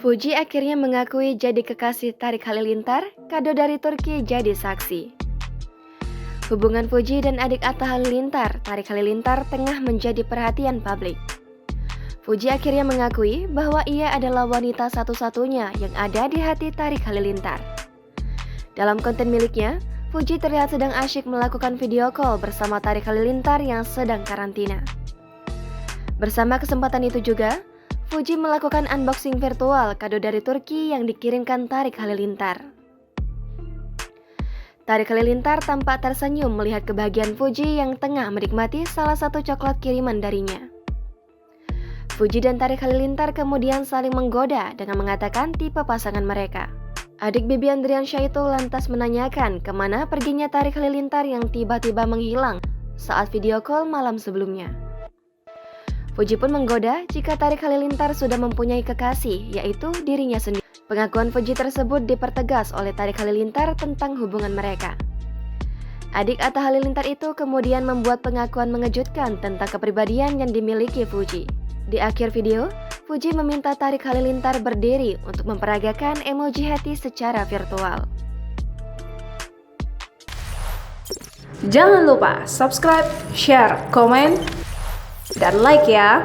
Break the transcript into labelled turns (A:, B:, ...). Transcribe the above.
A: Fuji akhirnya mengakui jadi kekasih Tarik Halilintar, kado dari Turki jadi saksi. Hubungan Fuji dan adik Atta Halilintar, Tarik Halilintar, tengah menjadi perhatian publik. Fuji akhirnya mengakui bahwa ia adalah wanita satu-satunya yang ada di hati Tarik Halilintar. Dalam konten miliknya, Fuji terlihat sedang asyik melakukan video call bersama Tarik Halilintar yang sedang karantina. Bersama kesempatan itu juga, Fuji melakukan unboxing virtual kado dari Turki yang dikirimkan Tarik Halilintar. Tarik Halilintar tampak tersenyum melihat kebahagiaan Fuji yang tengah menikmati salah satu coklat kiriman darinya. Fuji dan Tarik Halilintar kemudian saling menggoda dengan mengatakan tipe pasangan mereka. Adik Bibi Andriansyah itu lantas menanyakan kemana perginya Tarik Halilintar yang tiba-tiba menghilang saat video call malam sebelumnya. Fuji pun menggoda jika Tarik Halilintar sudah mempunyai kekasih, yaitu dirinya sendiri. Pengakuan Fuji tersebut dipertegas oleh Tarik Halilintar tentang hubungan mereka. Adik Atta Halilintar itu kemudian membuat pengakuan mengejutkan tentang kepribadian yang dimiliki Fuji. Di akhir video, Fuji meminta Tarik Halilintar berdiri untuk memperagakan emoji hati secara virtual.
B: Jangan lupa subscribe, share, komen, dan like ya!